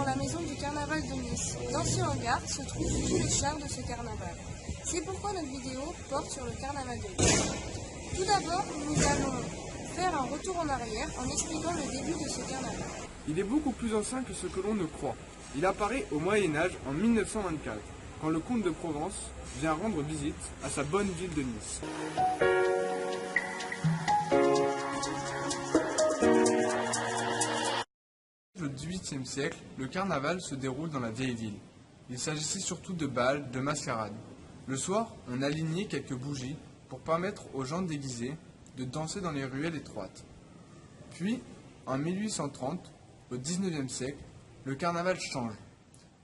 devant la maison du carnaval de Nice. Dans ce hangar se trouvent tous les chars de ce carnaval. C'est pourquoi notre vidéo porte sur le carnaval de Nice. Tout d'abord, nous allons faire un retour en arrière en expliquant le début de ce carnaval. Il est beaucoup plus ancien que ce que l'on ne croit. Il apparaît au Moyen-Âge en 1924, quand le comte de Provence vient rendre visite à sa bonne ville de Nice. Au XVIIIe siècle, le carnaval se déroule dans la vieille ville. Il s'agissait surtout de bals, de mascarades. Le soir, on alignait quelques bougies pour permettre aux gens déguisés de danser dans les ruelles étroites. Puis, en 1830, au XIXe siècle, le carnaval change.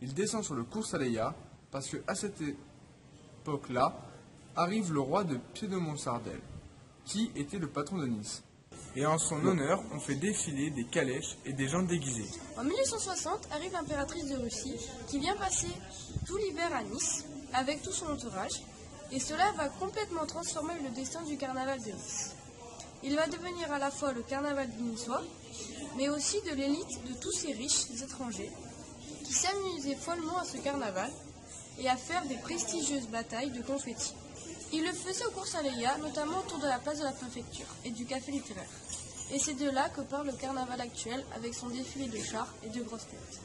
Il descend sur le cours Saleya parce qu'à cette époque-là, arrive le roi de Piémont-Sardaigne, qui était le patron de Nice. Et en son honneur, on fait défiler des calèches et des gens déguisés. En 1860, arrive l'impératrice de Russie qui vient passer tout l'hiver à Nice avec tout son entourage et cela va complètement transformer le destin du carnaval de Nice. Il va devenir à la fois le carnaval niçois, mais aussi de l'élite de tous ces riches étrangers qui s'amusaient follement à ce carnaval et à faire des prestigieuses batailles de confettis. Il le faisait au cours Saleya, notamment autour de la place de la préfecture et du café littéraire. Et c'est de là que part le carnaval actuel avec son défilé de chars et de grosses têtes.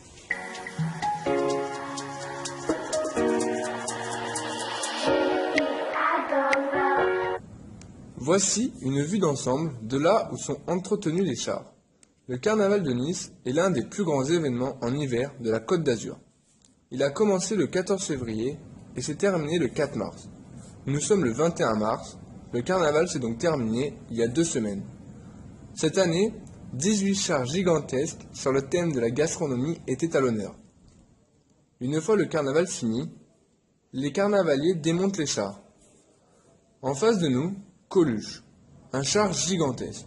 Voici une vue d'ensemble de là où sont entretenus les chars. Le carnaval de Nice est l'un des plus grands événements en hiver de la Côte d'Azur. Il a commencé le 14 février et s'est terminé le 4 mars. Nous sommes le 21 mars, le carnaval s'est donc terminé il y a 2 semaines. Cette année, 18 chars gigantesques sur le thème de la gastronomie étaient à l'honneur. Une fois le carnaval fini, les carnavaliers démontent les chars. En face de nous, Coluche, un char gigantesque.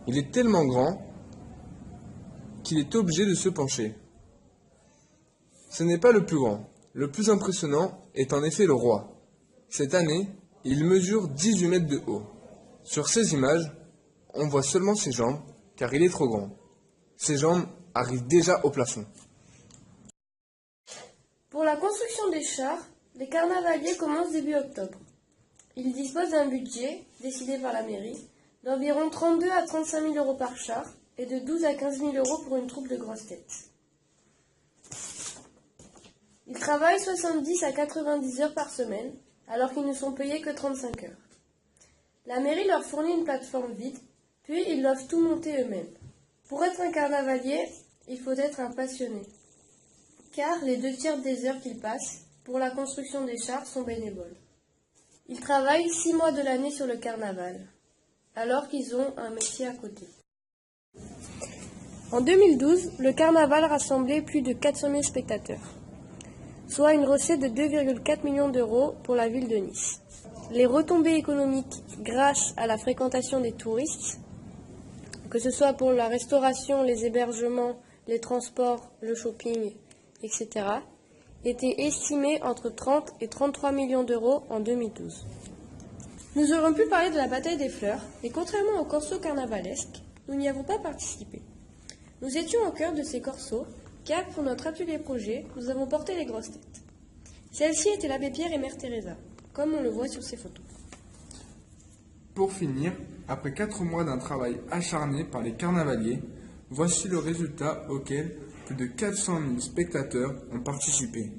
Il est tellement grand qu'il est obligé de se pencher. Ce n'est pas le plus grand. Le plus impressionnant est en effet le roi. Cette année, il mesure 18 mètres de haut. Sur ces images, on voit seulement ses jambes, car il est trop grand. Ses jambes arrivent déjà au plafond. Pour la construction des chars, les carnavaliers commencent début octobre. Ils disposent d'un budget, décidé par la mairie, d'environ 32 à 35 000 euros par char et de 12 à 15 000 euros pour une troupe de grosses têtes. Ils travaillent 70 à 90 heures par semaine, alors qu'ils ne sont payés que 35 heures. La mairie leur fournit une plateforme vide, puis ils doivent tout monter eux-mêmes. Pour être un carnavalier, il faut être un passionné, car les 2/3 des heures qu'ils passent pour la construction des chars sont bénévoles. Ils travaillent 6 mois de l'année sur le carnaval, alors qu'ils ont un métier à côté. En 2012, le carnaval rassemblait plus de 400 000 spectateurs, soit une recette de 2,4 millions d'euros pour la ville de Nice. Les retombées économiques grâce à la fréquentation des touristes, que ce soit pour la restauration, les hébergements, les transports, le shopping, etc., étaient estimées entre 30 et 33 millions d'euros en 2012. Nous aurions pu parler de la bataille des fleurs, mais contrairement aux corsos carnavalesques, nous n'y avons pas participé. Nous étions au cœur de ces corsos, car pour notre atelier projet, nous avons porté les grosses têtes. Celles-ci étaient l'abbé Pierre et Mère Teresa, comme on le voit sur ces photos. Pour finir, après 4 mois d'un travail acharné par les carnavaliers, voici le résultat auquel plus de 400 000 spectateurs ont participé.